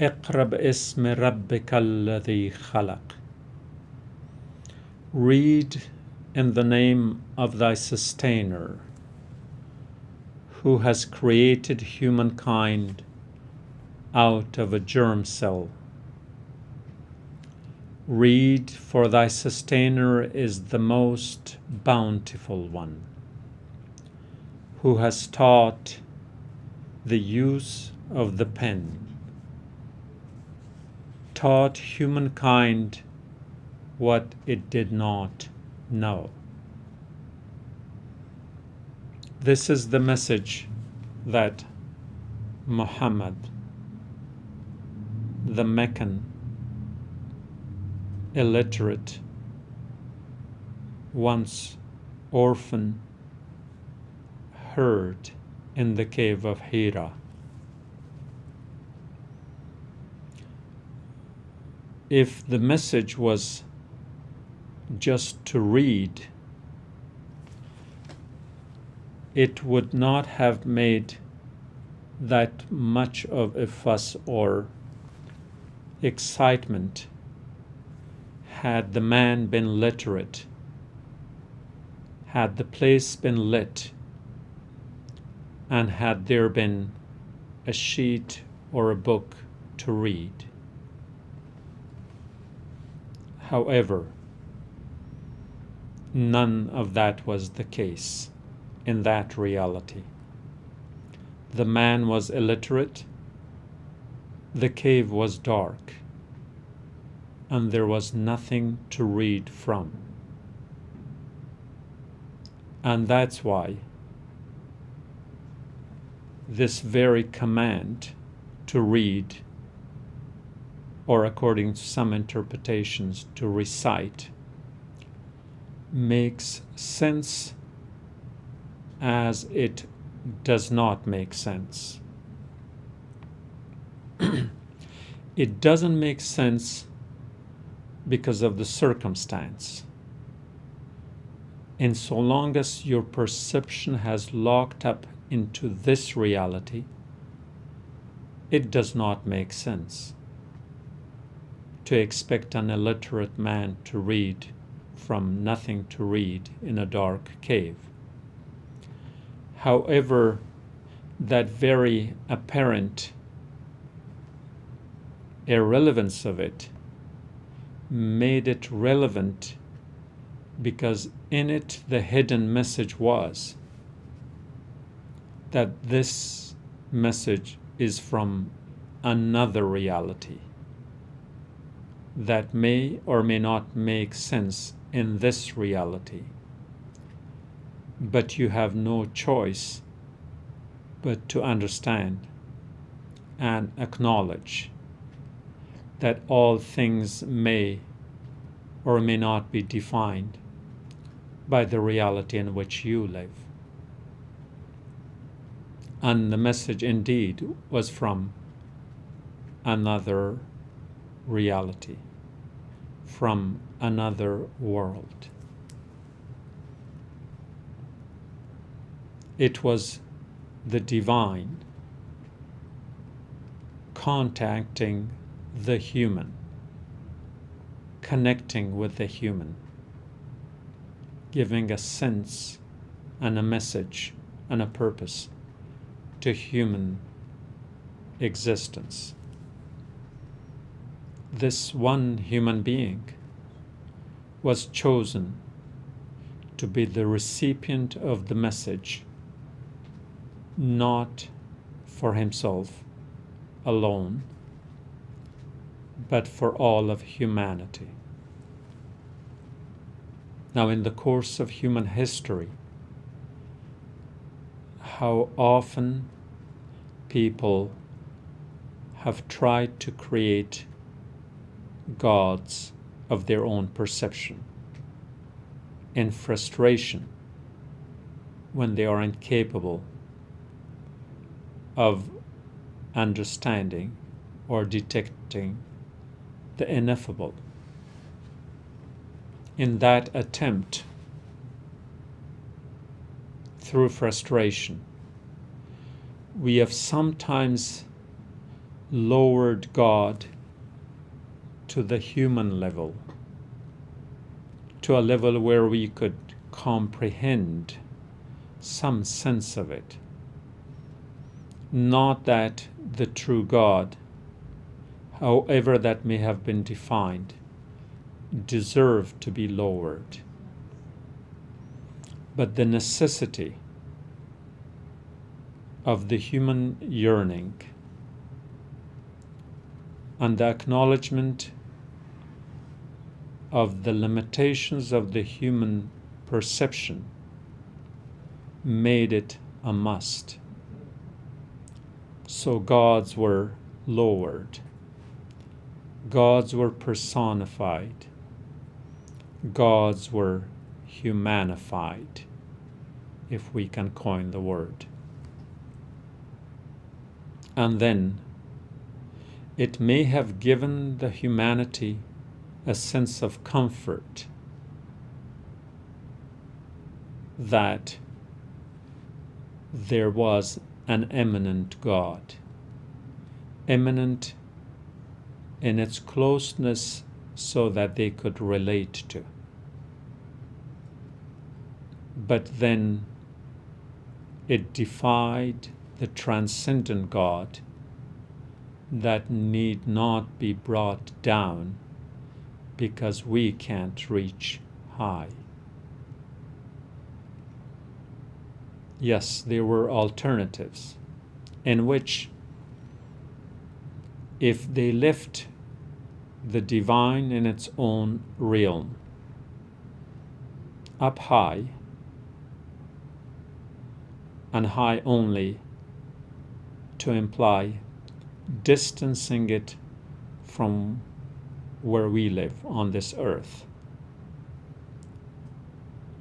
اقرأ باسم ربك الذي خلق. Read in the name of thy sustainer, who has created humankind out of a germ cell. Read, for thy sustainer is the most bountiful one, who has taught the use of the pen, taught humankind what it did not know. This is the message that Muhammad, the Meccan, illiterate, once orphan, heard in the cave of Hira. If the message was just to read, it would not have made that much of a fuss or excitement had the man been literate, had the place been lit, and had there been a sheet or a book to read. However, none of that was the case in that reality. The man was illiterate, the cave was dark, and there was nothing to read from. And that's why this very command to read, or according to some interpretations, to recite, makes sense as it does not make sense. It doesn't make sense because of the circumstance. And so long as your perception has locked up into this reality, it does not make sense to expect an illiterate man to read from nothing to read in a dark cave. However, that very apparent irrelevance of it made it relevant, because in it the hidden message was that this message is from another reality, that may or may not make sense in this reality. But you have no choice but to understand and acknowledge that all things may or may not be defined by the reality in which you live. And the message indeed was from another reality, from another world. It was the divine contacting the human, connecting with the human, giving a sense and a message and a purpose to human existence. This one human being was chosen to be the recipient of the message, not for himself alone, but for all of humanity. Now, in the course of human history, how often people have tried to create gods of their own perception in frustration when they are incapable of understanding or detecting the ineffable. In that attempt, through frustration, we have sometimes lowered God to the human level, to a level where we could comprehend some sense of it. Not that the true God, however that may have been defined, deserved to be lowered, but the necessity of the human yearning and the acknowledgement of the limitations of the human perception made it a must. So gods were lowered, gods were personified, gods were humanified, if we can coin the word. And then it may have given the humanity a sense of comfort that there was an immanent God, immanent in its closeness so that they could relate to. But then it defied the transcendent God that need not be brought down because we can't reach high. Yes, there were alternatives in which, if they left the divine in its own realm up high, and high only to imply distancing it from where we live on this earth.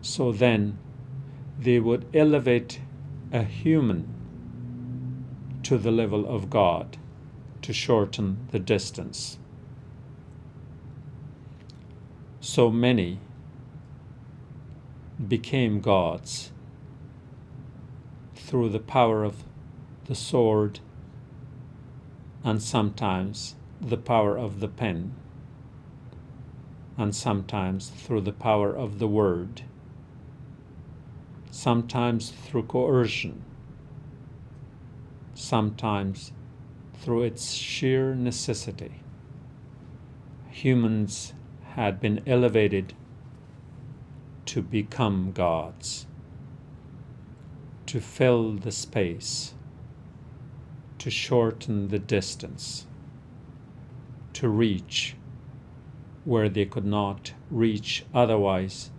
So then they would elevate a human to the level of God to shorten the distance. So many became gods through the power of the sword and sometimes the power of the pen, and sometimes through the power of the word, sometimes through coercion, sometimes through its sheer necessity. Humans had been elevated to become gods, to fill the space, to shorten the distance, to reach where they could not reach otherwise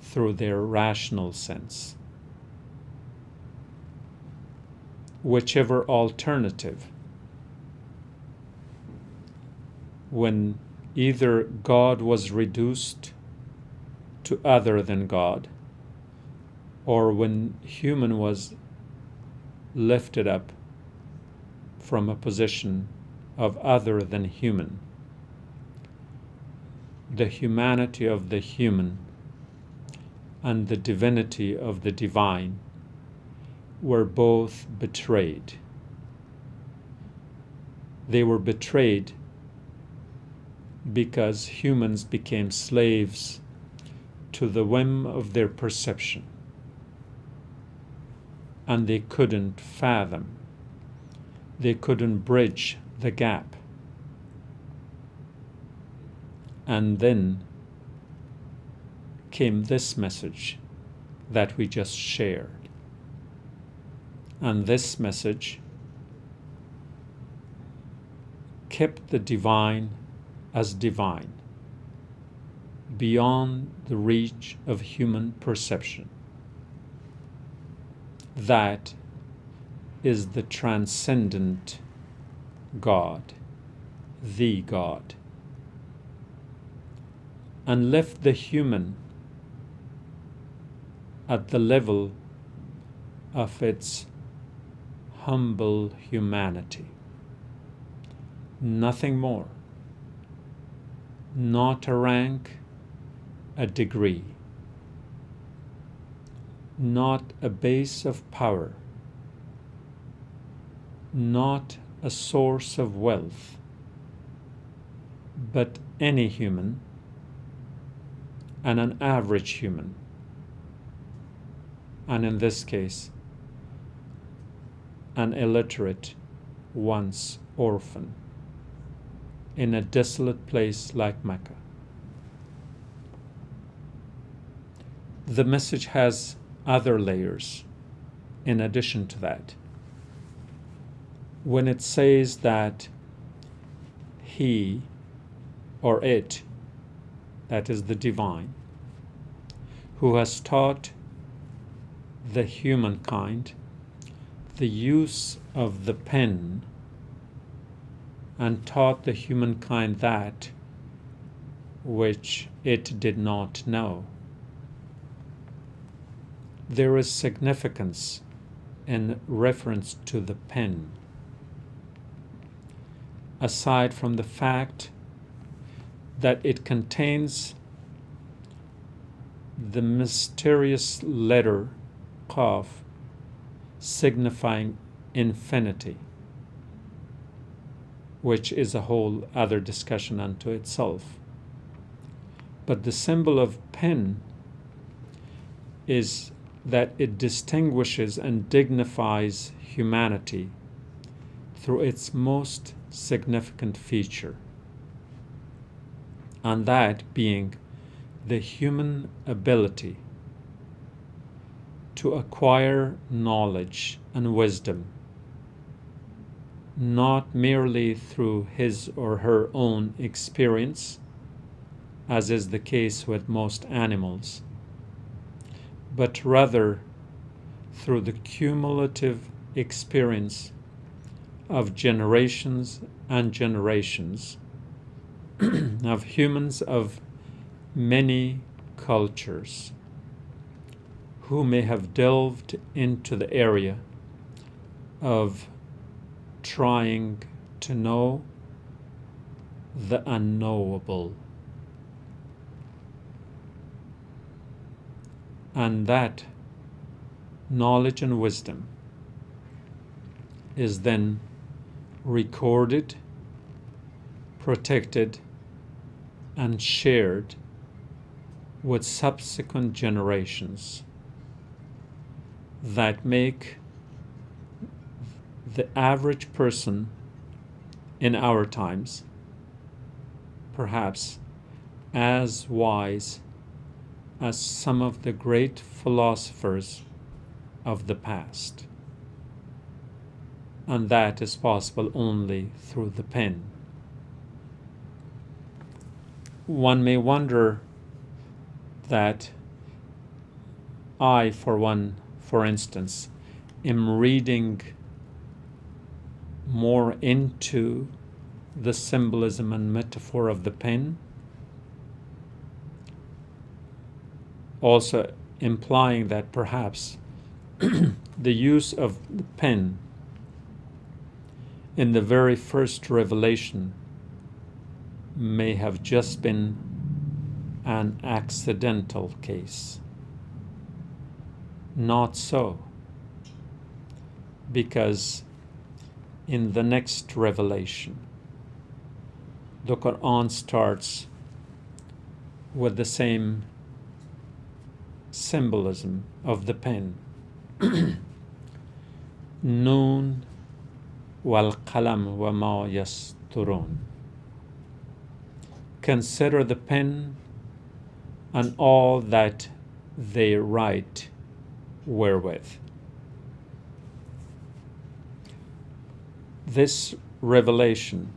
through their rational sense. Whichever alternative, when either God was reduced to other than God, or when human was lifted up from a position of other than human, the humanity of the human and the divinity of the divine were both betrayed. They were betrayed because humans became slaves to the whim of their perception, and they couldn't fathom, they couldn't bridge the gap. And then came this message that we just shared. And this message kept the divine as divine, beyond the reach of human perception. That is the transcendent God, the God, and left the human at the level of its humble humanity. Nothing more. Not a rank, a degree. Not a base of power. Not a source of wealth. But any human, and an average human, and in this case, an illiterate, once orphan, in a desolate place like Mecca. The message has other layers in addition to that. When it says that he or it, that is the divine, who has taught the humankind the use of the pen and taught the humankind that which it did not know. There is significance in reference to the pen, aside from the fact that it contains the mysterious letter Qaf, signifying infinity, which is a whole other discussion unto itself. But the symbol of pen is that it distinguishes and dignifies humanity through its most significant feature, and that being the human ability to acquire knowledge and wisdom, not merely through his or her own experience, as is the case with most animals, but rather through the cumulative experience of generations and generations of humans of many cultures who may have delved into the area of trying to know the unknowable. And that knowledge and wisdom is then recorded, protected, and shared with subsequent generations that make the average person in our times perhaps as wise as some of the great philosophers of the past. And that is possible only through the pen. one may wonder that I, for instance, am reading more into the symbolism and metaphor of the pen, also implying that perhaps the use of the pen in the very first revelation may have just been an accidental case. Not so, because in the next revelation, the Quran starts with the same symbolism of the pen. Noon wal qalam wa ma yasturun. Consider the pen and all that they write wherewith. This revelation